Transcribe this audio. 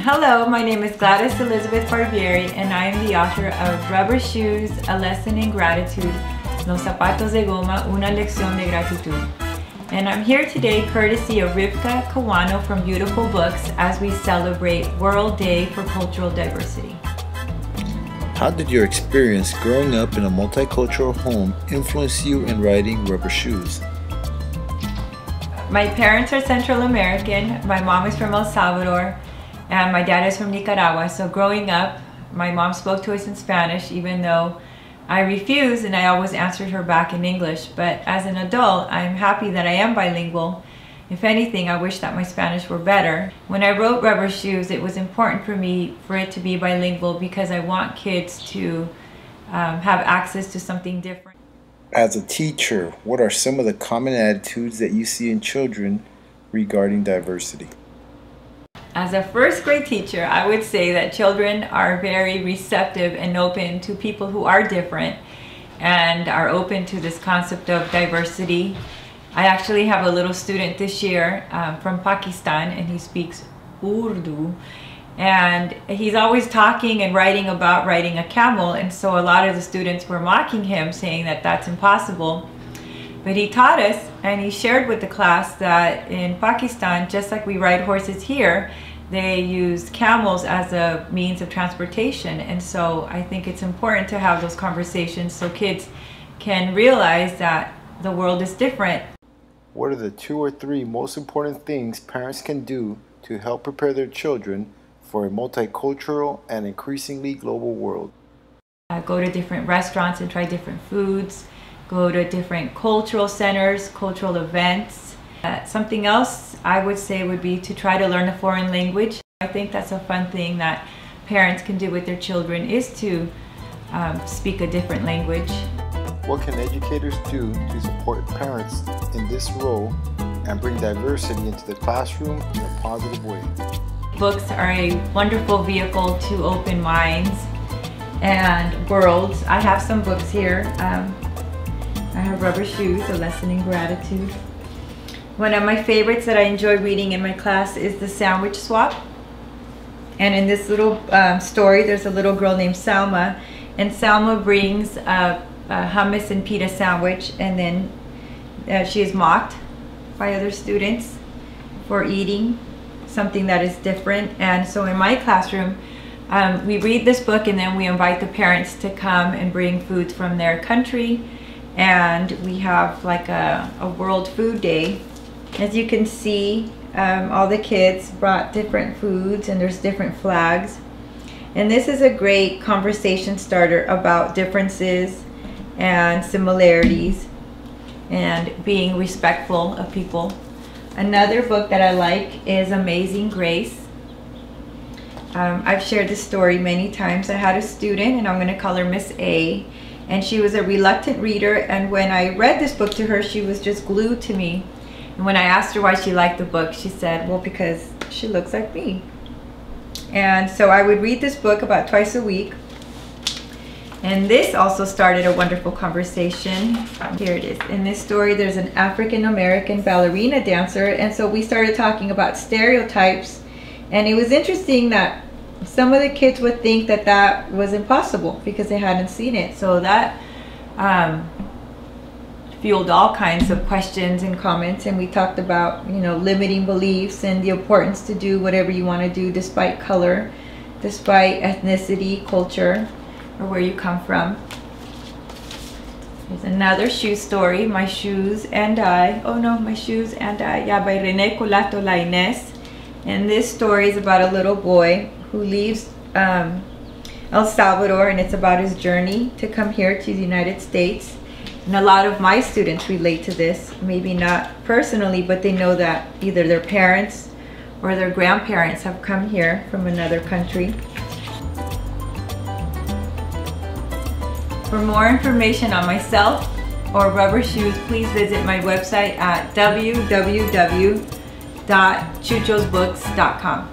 Hello, my name is Gladys Elizabeth Barbieri, and I am the author of Rubber Shoes, A Lesson in Gratitude, Los zapatos de goma, una lección de gratitud. And I'm here today courtesy of Rivka Kawano from Beautiful Books as we celebrate World Day for Cultural Diversity. How did your experience growing up in a multicultural home influence you in writing Rubber Shoes? My parents are Central American. My mom is from El Salvador and my dad is from Nicaragua. So growing up, my mom spoke to us in Spanish even though I refused and I always answered her back in English. But as an adult, I'm happy that I am bilingual. If anything, I wish that my Spanish were better. When I wrote Rubber Shoes, it was important for me for it to be bilingual because I want kids to have access to something different. As a teacher, what are some of the common attitudes that you see in children regarding diversity? As a first grade teacher, I would say that children are very receptive and open to people who are different and are open to this concept of diversity. I actually have a little student this year from Pakistan, and he speaks Urdu, and he's always talking and writing about riding a camel, and so a lot of the students were mocking him, saying that that's impossible. But he taught us and he shared with the class that in Pakistan, just like we ride horses here, they use camels as a means of transportation. And so I think it's important to have those conversations so kids can realize that the world is different. What are the 2 or 3 most important things parents can do to help prepare their children for a multicultural and increasingly global world? Go to different restaurants and try different foods. Go to different cultural centers, cultural events. Something else I would say would be to try to learn a foreign language. I think that's a fun thing that parents can do with their children, is to speak a different language. What can educators do to support parents in this role and bring diversity into the classroom in a positive way? Books are a wonderful vehicle to open minds and worlds. I have some books here. I have Rubber Shoes, A Lesson in Gratitude. One of my favorites that I enjoy reading in my class is The Sandwich Swap. And in this little story, there's a little girl named Salma, and Salma brings a hummus and pita sandwich, and then she is mocked by other students for eating something that is different. And so in my classroom, we read this book and then we invite the parents to come and bring foods from their country, and we have like a World Food Day. As you can see, all the kids brought different foods and there's different flags. And this is a great conversation starter about differences and similarities and being respectful of people. Another book that I like is Amazing Grace. I've shared this story many times. I had a student, and I'm going to call her Miss A, and she was a reluctant reader, and when I read this book to her, she was just glued to me. And when I asked her why she liked the book, she said, well, because she looks like me. And so I would read this book about twice a week. And this also started a wonderful conversation. Here it is. In this story, there's an African-American ballerina dancer, and so we started talking about stereotypes. And it was interesting that some of the kids would think that that was impossible because they hadn't seen it. So that fueled all kinds of questions and comments, and we talked about, limiting beliefs and the importance to do whatever you want to do despite color, despite ethnicity, culture, or where you come from. There's another shoe story, My Shoes and I. Oh no, My Shoes and I. Yeah, by Rene Colato Lainez. And this story is about a little boy who leaves El Salvador, and it's about his journey to come here to the United States. And a lot of my students relate to this, maybe not personally, but they know that either their parents or their grandparents have come here from another country. For more information on myself or Rubber Shoes, please visit my website at www.chuchosbooks.com.